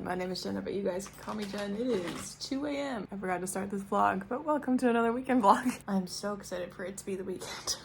My name is Jenna, but you guys can call me Jen. It is 2 a.m. I forgot to start this vlog, but welcome to another weekend vlog. I'm so excited for it to be the weekend.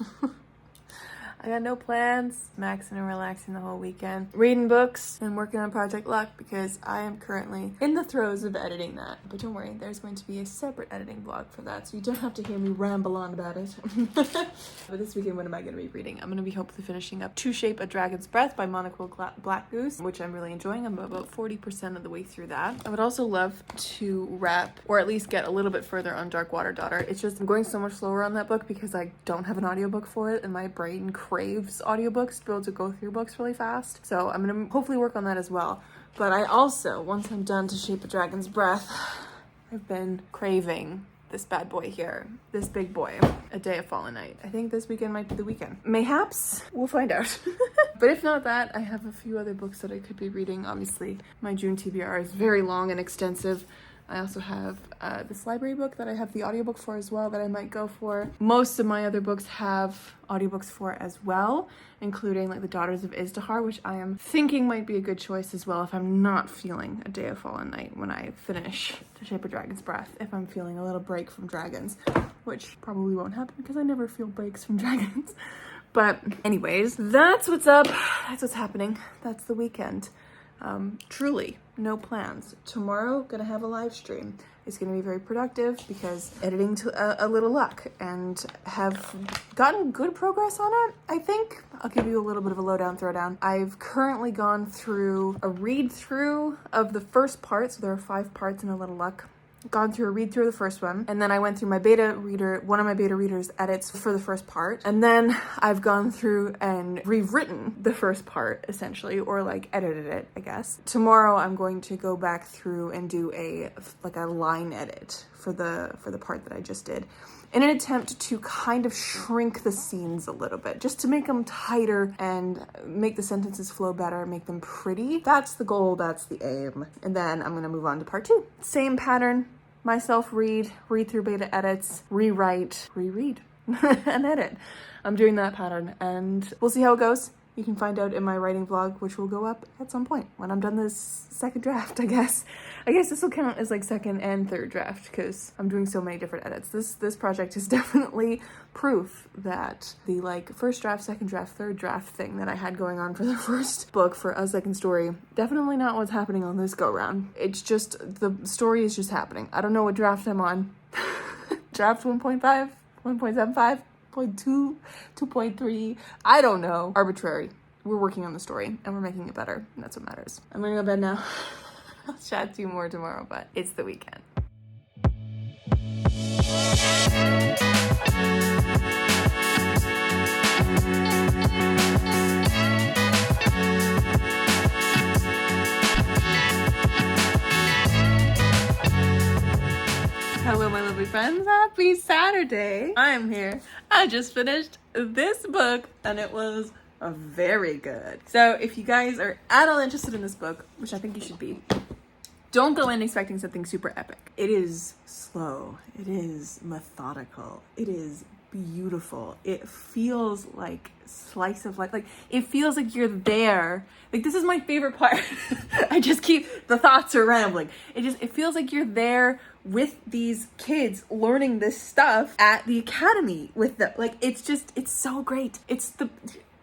I got no plans, maxing and relaxing the whole weekend, reading books and working on Project Luck because I am currently in the throes of editing that. But don't worry, there's going to be a separate editing vlog for that, so you don't have to hear me ramble on about it. But this weekend, what am I going to be reading? I'm going to be hopefully finishing up To Shape a Dragon's Breath by Monica Black Goose, which I'm really enjoying. I'm about 40% of the way through that. I would also love to wrap, or at least get a little bit further on Dark Water Daughter. It's just I'm going so much slower on that book because I don't have an audiobook for it, and my brain craves audiobooks to be able to go through books really fast. So I'm gonna hopefully work on that as well. But I also, once I'm done To Shape a Dragon's Breath, I've been craving this bad boy here, this big boy, A Day of Fallen Night. I think this weekend might be the weekend. Mayhaps, we'll find out. But if not that, I have a few other books that I could be reading. Obviously, my June TBR is very long and extensive. I also have this library book that I have the audiobook for as well that I might go for. Most of my other books have audiobooks for as well, including like The Daughters of Izdahar, which I am thinking might be a good choice as well if I'm not feeling A Day of Fallen Night when I finish To Shape a Dragon's Breath, if I'm feeling a little break from dragons, which probably won't happen because I never feel breaks from dragons. But anyways, that's what's up. That's what's happening. That's the weekend. Truly no plans. Tomorrow gonna have a live stream. It's gonna be very productive because editing to a little luck and have gotten good progress on it, I think. I'll give you a little bit of a throwdown. I've currently gone through a read through of the first part, so there are 5 parts in A Little Luck. Gone through a read through of the first one, and then I went through my one of my beta readers edits for the first part, and then I've gone through and rewritten the first part essentially, or like edited it, I guess. Tomorrow I'm going to go back through and do a line edit for the part that I just did, in an attempt to kind of shrink the scenes a little bit, just to make them tighter and make the sentences flow better, make them pretty. That's the goal, that's the aim. And then I'm gonna move on to part 2. Same pattern, myself read through beta edits, rewrite, reread, and edit. I'm doing that pattern and we'll see how it goes. You can find out in my writing vlog, which will go up at some point when I'm done this second draft, I guess. I guess this will count as like second and third draft because I'm doing so many different edits. This project is definitely proof that the like first draft, second draft, third draft thing that I had going on for the first book for A Second Story, definitely not what's happening on this go round. It's just, the story is just happening. I don't know what draft I'm on. Draft 1.5, 1.75? 0.2, 2.3, I don't know. Arbitrary. We're working on the story and we're making it better, and that's what matters. I'm gonna go to bed now. I'll chat to you more tomorrow, but it's the weekend. Hello, my lovely friends. Happy Saturday. I'm here. I just finished this book and it was very good. So if you guys are at all interested in this book, which I think you should be, don't go in expecting something super epic. It is slow. It is methodical. It is beautiful. It feels like slice of life. Like, it feels like you're there. Like, this is my favorite part. The thoughts are rambling. It feels like you're there with these kids learning this stuff at the academy with them. Like, it's so great.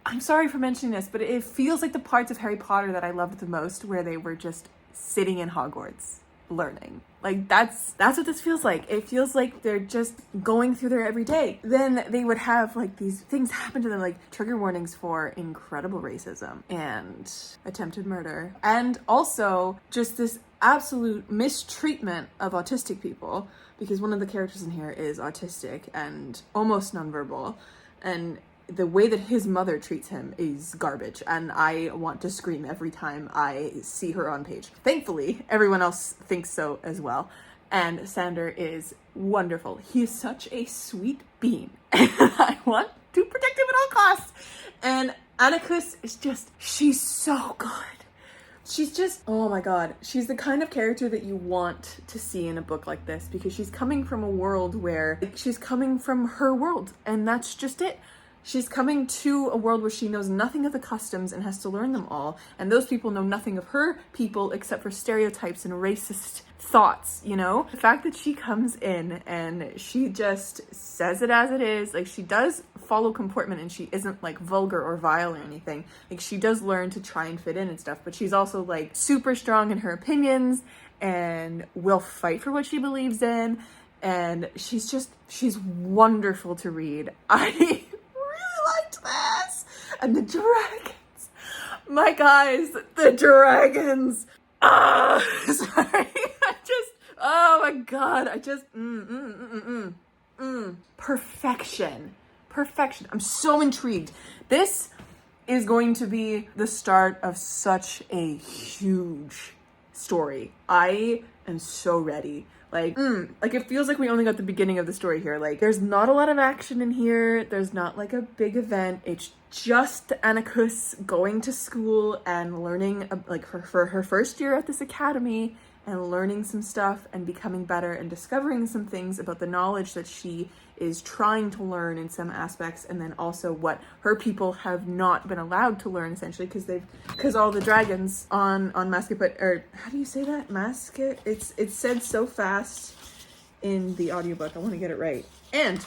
I'm sorry for mentioning this, but it feels like the parts of Harry Potter that I loved the most, where they were just sitting in Hogwarts learning. Like that's what this feels like. It feels like they're just going through their everyday. Then they would have like these things happen to them, like trigger warnings for incredible racism and attempted murder, and also just this absolute mistreatment of autistic people, because one of the characters in here is autistic and almost nonverbal, and the way that his mother treats him is garbage, and I want to scream every time I see her on page. Thankfully, everyone else thinks so as well, and Sander is wonderful. He is such a sweet being, and I want to protect him at all costs. And Anarchus is just, she's so good. She's just, oh my god, she's the kind of character that you want to see in a book like this, because she's coming from a world where, she's coming from her world, and that's just it. She's coming to a world where she knows nothing of the customs and has to learn them all. And those people know nothing of her people except for stereotypes and racist thoughts, you know? The fact that she comes in and she just says it as it is, like she does follow comportment and she isn't like vulgar or vile or anything. Like she does learn to try and fit in and stuff, but she's also like super strong in her opinions and will fight for what she believes in. And she's wonderful to read. I liked this. And the dragons, my guys, the dragons. Sorry. Oh my god, perfection. I'm so intrigued. This is going to be the start of such a huge story. I am so ready. Like it feels like we only got the beginning of the story here. Like there's not a lot of action in here. There's not like a big event. It's just Anarchus going to school and learning like for her first year at this academy and learning some stuff and becoming better and discovering some things about the knowledge that she is trying to learn in some aspects, and then also what her people have not been allowed to learn, essentially, because all the dragons on Mascaput, or how do you say that? Masca? It's said so fast in the audiobook. I want to get it right. And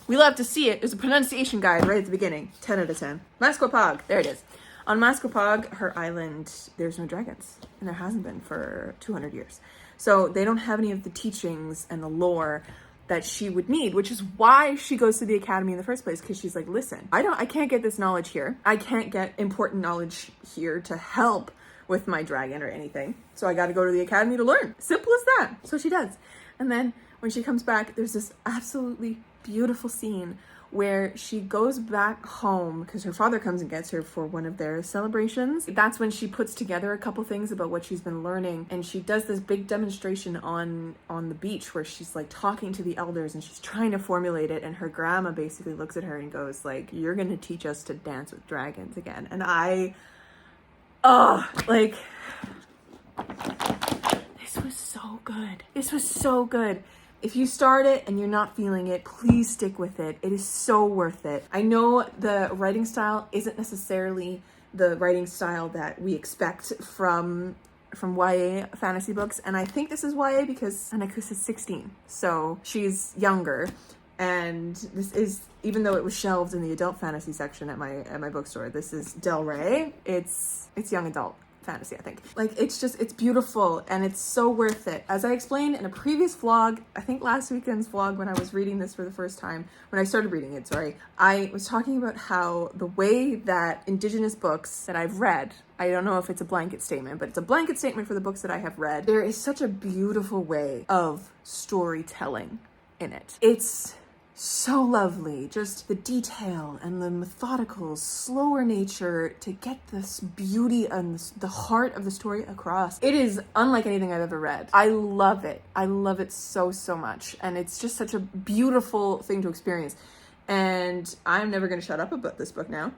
we love to see it. There's a pronunciation guide right at the beginning. 10 out of 10. Masquapog. There it is. On Masquapog, her island, there's no dragons, and there hasn't been for 200 years. So they don't have any of the teachings and the lore that she would need, which is why she goes to the academy in the first place, because she's like, listen, I can't get this knowledge here. I can't get important knowledge here to help with my dragon or anything. So I got to go to the academy to learn. Simple as that. So she does. And then when she comes back, there's this absolutely beautiful scene where she goes back home because her father comes and gets her for one of their celebrations. That's when she puts together a couple things about what she's been learning, and she does this big demonstration on the beach where she's like talking to the elders and she's trying to formulate it, and her grandma basically looks at her and goes like, you're gonna teach us to dance with dragons again. And this was so good. This was so good. If you start it and you're not feeling it, please stick with it. It is so worth it. I know the writing style isn't necessarily the writing style that we expect from YA fantasy books, and I think this is YA because Anarchus is 16, so she's younger. And this is, even though it was shelved in the adult fantasy section at my bookstore, this is Del Rey. It's young adult fantasy, I think. Like, it's beautiful and it's so worth it. As I explained in a previous vlog, I think last weekend's vlog, when I was reading this for the first time, when I started reading it, sorry, I was talking about how the way that Indigenous books that I've read, I don't know if it's a blanket statement, but it's a blanket statement for the books that I have read, there is such a beautiful way of storytelling in it. It's so lovely, just the detail and the methodical, slower nature to get this beauty and the heart of the story across. It is unlike anything I've ever read. I love it. I love it so, so much. And it's just such a beautiful thing to experience. And I'm never going to shut up about this book now.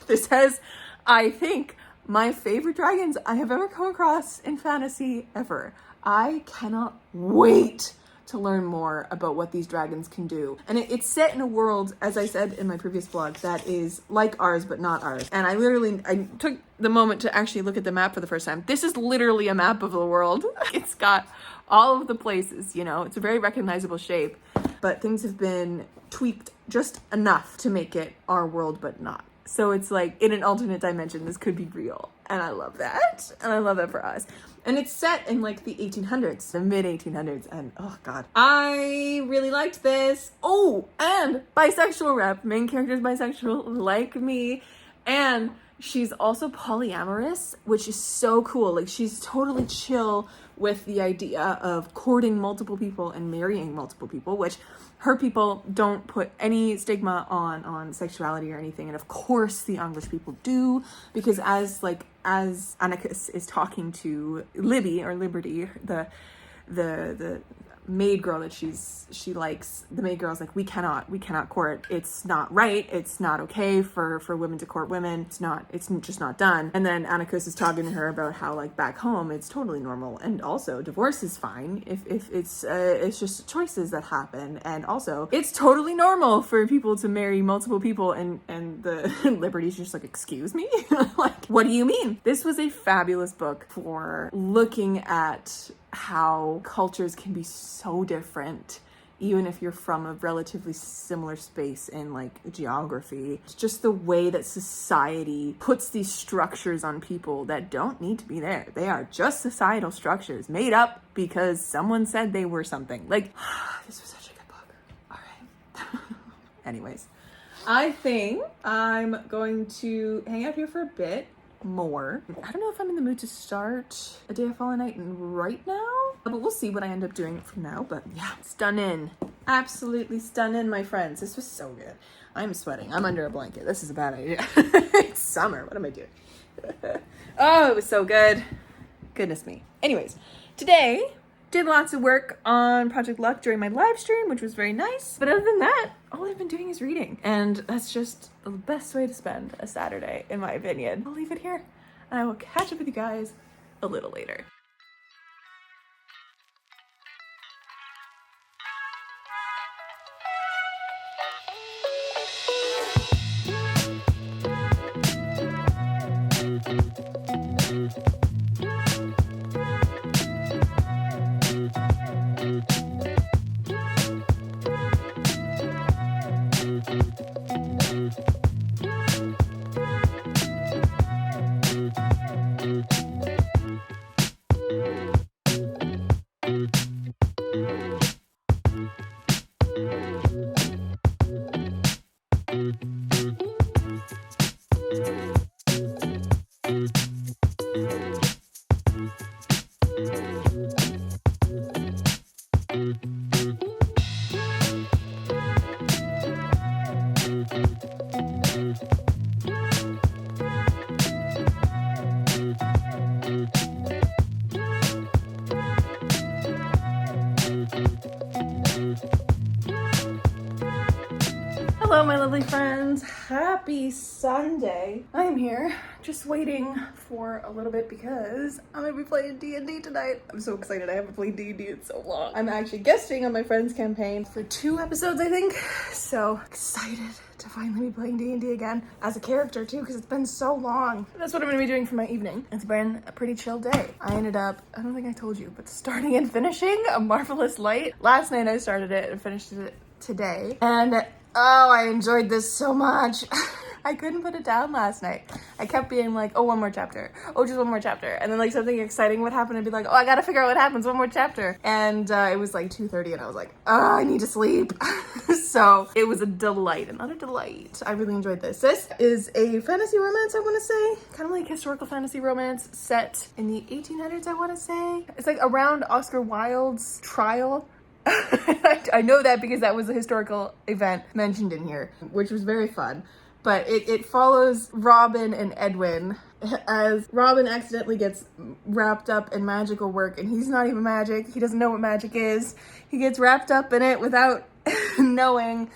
This has, I think, my favorite dragons I have ever come across in fantasy ever. I cannot wait to learn more about what these dragons can do. And it's set in a world, as I said in my previous vlog, that is like ours, but not ours. And I took the moment to actually look at the map for the first time. This is literally a map of the world. It's got all of the places, you know, it's a very recognizable shape, but things have been tweaked just enough to make it our world, but not. So it's like in an alternate dimension, this could be real. And I love that. And I love that for us. And it's set in like the 1800s, the mid 1800s. And oh God, I really liked this. Oh, and bisexual rep, main character is bisexual like me. And she's also polyamorous, which is so cool. Like she's totally chill with the idea of courting multiple people and marrying multiple people, which her people don't put any stigma on sexuality or anything. And of course the English people do, because as Anarchus is talking to Libby or Liberty, the maid girl that she likes, the maid girl's like, we cannot court. It's not right. It's not okay for women to court women. It's just not done. And then Anarchus is talking to her about how like back home it's totally normal, and also divorce is fine if it's just choices that happen, and also it's totally normal for people to marry multiple people, and the Liberty's just like, excuse me? Like, what do you mean? This was a fabulous book for looking at how cultures can be so different, even if you're from a relatively similar space in like geography. It's just the way that society puts these structures on people that don't need to be there. They are just societal structures made up because someone said they were something. Like, this was such a good book. All right. Anyways, I think I'm going to hang out here for a bit more. I don't know if I'm in the mood to start A Day of Fallen Night right now, but we'll see what I end up doing from now. But yeah, stunning. Absolutely stunning, my friends. This was so good. I'm sweating. I'm under a blanket. This is a bad idea. It's summer. What am I doing? Oh, it was so good. Goodness me. Anyways, today did lots of work on Project Luck during my live stream, which was very nice. But other than that, all I've been doing is reading. And that's just the best way to spend a Saturday, in my opinion. I'll leave it here, and I will catch up with you guys a little later. Hello, my lovely friends. Happy Sunday. I am here just waiting for a little bit because I'm gonna be playing D&D tonight. I'm so excited. I haven't played D&D in so long. I'm actually guesting on my friend's campaign for 2 episodes, I think. So excited to finally be playing D&D again as a character too, because it's been so long. That's what I'm gonna be doing for my evening. It's been a pretty chill day. I ended up, I don't think I told you, but starting and finishing A Marvelous Light. Last night I started it and finished it today. And oh, I enjoyed this so much. I couldn't put it down last night. I kept being like, oh, one more chapter. Oh, just one more chapter. And then like something exciting would happen and be like, oh, I gotta figure out what happens. One more chapter. And it was like 2:30 and I was like, oh, I need to sleep. So it was a delight, another delight. I really enjoyed this. This is a fantasy romance, I wanna say. Kind of like historical fantasy romance set in the 1800s, I wanna say. It's like around Oscar Wilde's trial. I know that because that was a historical event mentioned in here, which was very fun. But it follows Robin and Edwin as Robin accidentally gets wrapped up in magical work, and he's not even magic. He doesn't know what magic is. He gets wrapped up in it without knowing.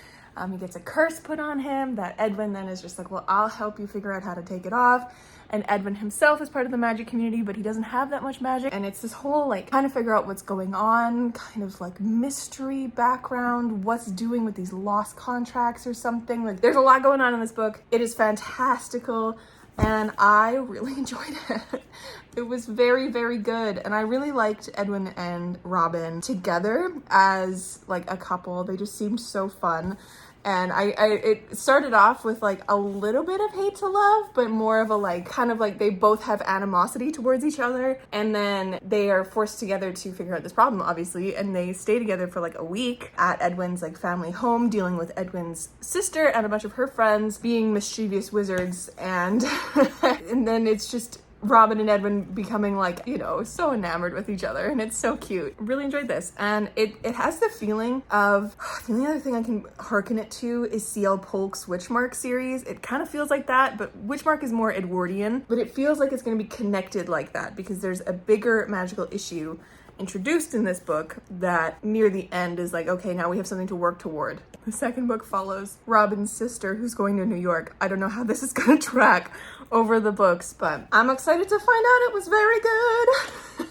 He gets a curse put on him that Edwin then is just like, well, I'll help you figure out how to take it off. And Edwin himself is part of the magic community, but he doesn't have that much magic. And it's this whole like trying to figure out what's going on, kind of like mystery background, what's doing with these lost contracts or something. Like there's a lot going on in this book. It is fantastical and I really enjoyed it. It was very, very good. And I really liked Edwin and Robin together as like a couple. They just seemed so fun. And it started off with like a little bit of hate to love, but more of a like, kind of like they both have animosity towards each other. And then they are forced together to figure out this problem, obviously. And they stay together for like a week at Edwin's like family home, dealing with Edwin's sister and a bunch of her friends being mischievous wizards. And, and then it's just Robin and Edwin becoming like, you know, so enamored with each other, and it's so cute. Really enjoyed this. And it has the feeling of, the only other thing I can hearken it to is C.L. Polk's Witchmark series. It kind of feels like that, but Witchmark is more Edwardian, but it feels like it's going to be connected like that because there's a bigger magical issue introduced in this book that near the end is like, okay, now we have something to work toward. The second book follows Robin's sister who's going to New York. I don't know how this is going to track over the books, but I'm excited to find out it was very good.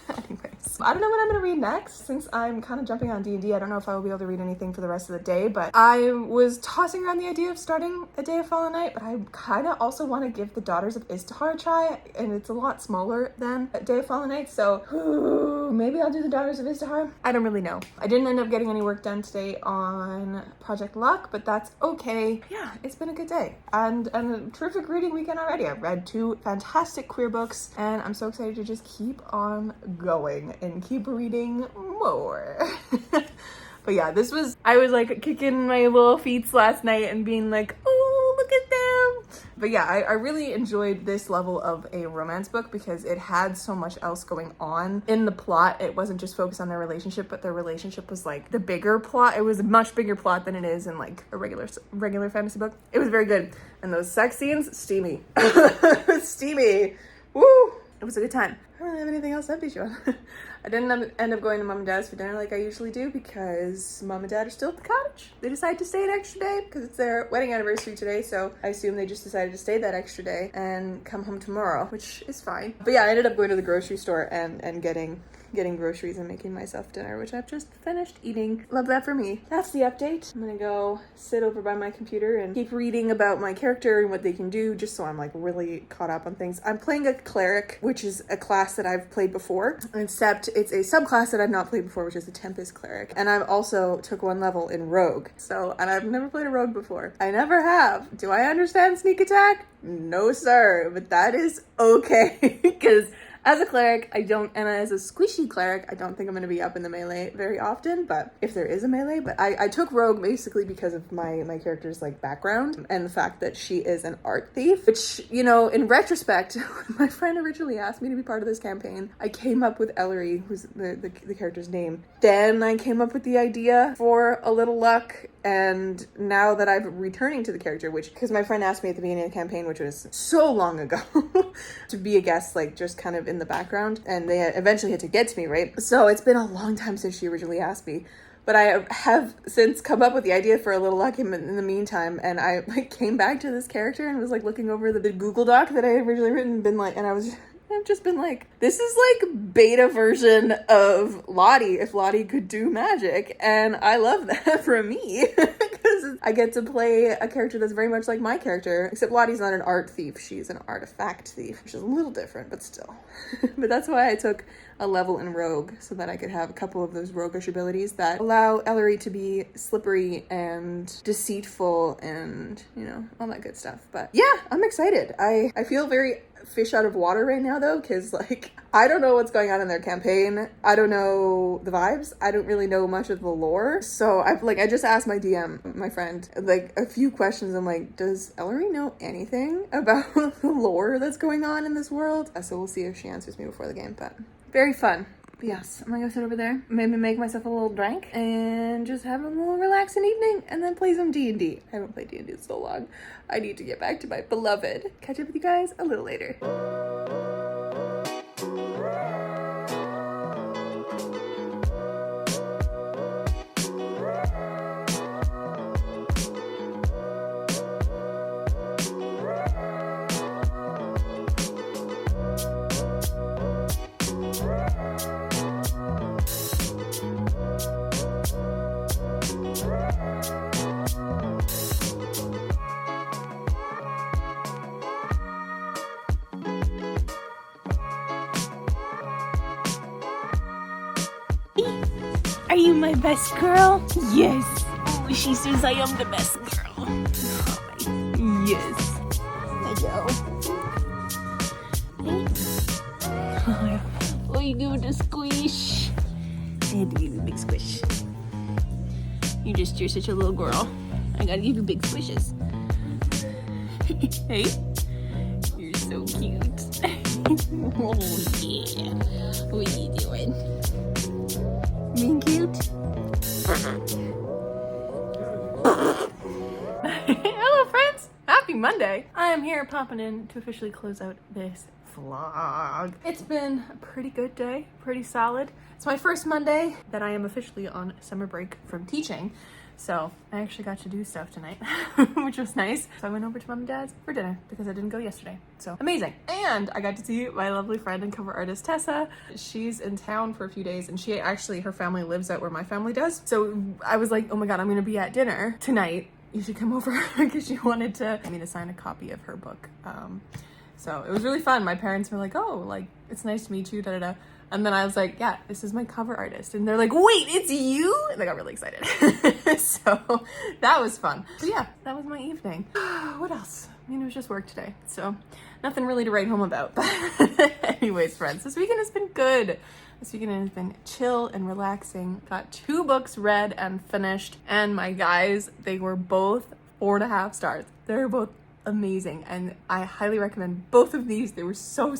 Anyways, I don't know what I'm going to read next since I'm kind of jumping on D&D. I don't know if I will be able to read anything for the rest of the day, but I was tossing around the idea of starting A Day of Fallen Night, but I kind of also want to give The Daughters of Istahar a try, and it's a lot smaller than A Day of Fallen Night, so maybe I'll do The Daughters of Istahar. I don't really know. I didn't end up getting any work done today on Project Luck, but that's okay. Yeah, it's been a good day and a terrific reading weekend already. I've read 2 fantastic queer books, and I'm so excited to just keep on going and keep reading more. But yeah, I was like kicking my little feet last night and being like, oh, look at them. But yeah, I really enjoyed this level of a romance book because it had so much else going on in the plot. It wasn't just focused on their relationship, but their relationship was like the bigger plot. It was a much bigger plot than it is in like a regular fantasy book. It was very good. And those sex scenes, steamy. Steamy. Woo! It was a good time. I don't really have anything else to update you on. I didn't end up going to Mom and Dad's for dinner like I usually do because Mom and Dad are still at the cottage. They decided to stay an extra day because it's their wedding anniversary today, so I assume they just decided to stay that extra day and come home tomorrow, which is fine. But yeah, I ended up going to the grocery store and getting groceries and making myself dinner, which I've just finished eating. Love that for me. That's the update. I'm gonna go sit over by my computer and keep reading about my character and what they can do, just so I'm like really caught up on things. I'm playing a cleric, which is a class that I've played before, except it's a subclass that I've not played before, which is the Tempest cleric. And I've also took 1 level in rogue. And I've never played a rogue before. I never have. Do I understand sneak attack? No, sir. But that is okay because as a cleric, and as a squishy cleric, I don't think I'm going to be up in the melee very often, but if there is a melee, but I took rogue basically because of my character's like background and the fact that she is an art thief, which, you know, in retrospect, when my friend originally asked me to be part of this campaign, I came up with Ellery, who's the character's name. Then I came up with the idea for A Little Luck, and now that I'm returning to the character, because my friend asked me at the beginning of the campaign, which was so long ago, to be a guest, like just kind of in the background, and they eventually had to get to me, right? So it's been a long time since she originally asked me, but I have since come up with the idea for A Little Luck in the meantime, and I like came back to this character and was like looking over the Google Doc that I had originally written and been like, and I've just been like, this is like beta version of Lottie if Lottie could do magic, and I love that for me because I get to play a character that's very much like my character, except Lottie's not an art thief, she's an artifact thief, which is a little different, but still. But that's why I took a level in rogue, so that I could have a couple of those roguish abilities that allow Ellery to be slippery and deceitful and, you know, all that good stuff. But yeah, I'm excited. I feel very fish out of water right now though, because like I don't know what's going on in their campaign. I don't know the vibes. I don't really know much of the lore. So I just asked my DM, my friend, like a few questions. I'm like, does Ellery know anything about the lore that's going on in this world? So we'll see if she answers me before the game, but very fun. But yes, I'm gonna go sit over there, maybe make myself a little drink and just have a little relaxing evening and then play some D&D. I haven't played D&D in so long. I need to get back to my beloved. Catch up with you guys a little later. Are you my best girl? Yes. Oh, she says I am the best girl. Yes. Hello. Hey. Oh, you give it a squish. I had to give you a big squish. You're such a little girl. I gotta give you big squishes. Hey. You're so cute. Oh yeah. What are you doing? Being cute? Hello friends! Happy Monday! I am here popping in to officially close out this vlog. It's been a pretty good day, pretty solid. It's my first Monday that I am officially on summer break from teaching. So I actually got to do stuff tonight, which was nice. So I went over to mom and dad's for dinner because I didn't go yesterday. So amazing. And I got to see my lovely friend and cover artist Tessa. She's in town for a few days and her family lives out where my family does. So I was like, oh my God, I'm gonna be at dinner tonight. You should come over because she wanted me to sign a copy of her book. So it was really fun. My parents were like, oh, like, it's nice to meet you, da da da. And then I was like, yeah, this is my cover artist. And they're like, wait, it's you? And they got really excited. So that was fun. But yeah, that was my evening. What else? I mean, it was just work today. So nothing really to write home about. But anyways, friends, this weekend has been good. This weekend has been chill and relaxing. Got 2 books read and finished. And my guys, they were both 4.5 stars. They're both amazing, and I highly recommend both of these. They were so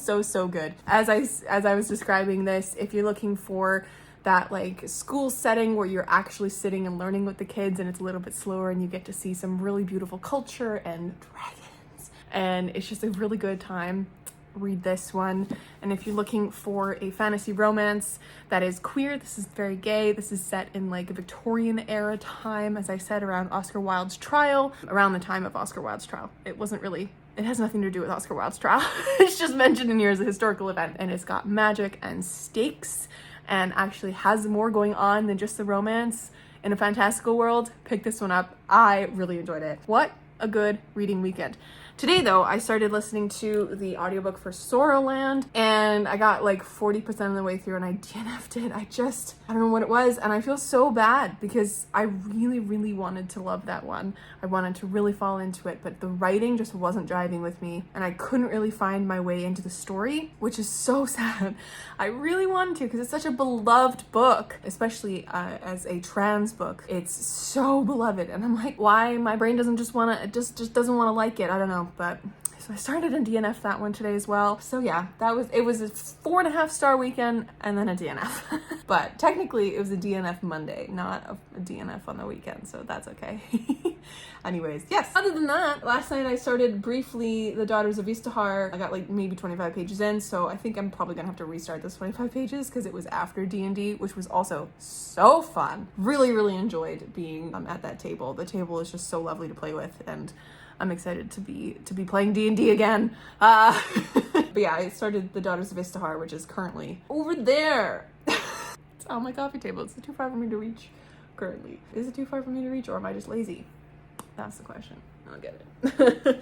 good. As I was describing this, if you're looking for that like school setting where you're actually sitting and learning with the kids and it's a little bit slower and you get to see some really beautiful culture and dragons, and it's just a really good time, read this one. And if you're looking for a fantasy romance that is queer, this is very gay. This is set in like a Victorian era time, as I said, around Oscar Wilde's trial, around the time of Oscar Wilde's trial. It has nothing to do with Oscar Wilde's trial. It's just mentioned in here as a historical event, and it's got magic and stakes and actually has more going on than just the romance in a fantastical world. Pick this one up. I really enjoyed it. What a good reading weekend. Today though, I started listening to the audiobook for Sorrowland, and I got like 40% of the way through and I DNF'd it. I don't know what it was, and I feel so bad because I really wanted to love that one. I wanted to really fall into it, but the writing just wasn't driving with me and I couldn't really find my way into the story, which is so sad. I really wanted to because it's such a beloved book, especially as a trans book. It's so beloved, and I'm like, why my brain doesn't just want to, just doesn't want to like it. I don't know. But so I started a DNF that one today as well. So yeah, it was a 4.5 star weekend and then a DNF. But technically it was a DNF Monday, not a DNF on the weekend, so that's okay. Anyways, yes. Other than that, last night I started briefly The Daughters of Istahar. I got like maybe 25 pages in, so I think I'm probably gonna have to restart those 25 pages because it was after D&D, which was also so fun. Really enjoyed being at that table. The table is just so lovely to play with, and I'm excited to be playing D&D again. But yeah, I started The Daughters of Istahar, which is currently over there. It's on my coffee table. It's too far for me to reach currently. Is it too far for me to reach, or am I just lazy? That's the question. I'll get it.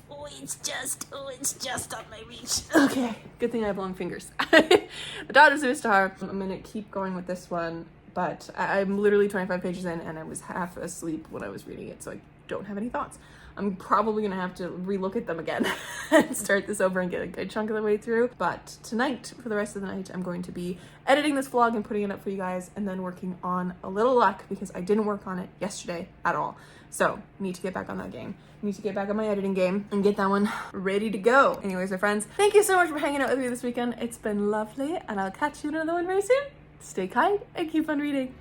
Oh, it's just on my reach. Okay, good thing I have long fingers. The Daughters of Istahar. I'm gonna keep going with this one, but I'm literally 25 pages in and I was half asleep when I was reading it, so I don't have any thoughts. I'm probably gonna have to relook at them again and start this over and get a good chunk of the way through. But tonight, for the rest of the night, I'm going to be editing this vlog and putting it up for you guys, and then working on A Little Luck because I didn't work on it yesterday at all. So need to get back on that game. Need to get back on my editing game and get that one ready to go. Anyways, my friends, thank you so much for hanging out with me this weekend. It's been lovely, and I'll catch you in another one very soon. Stay kind and keep on reading.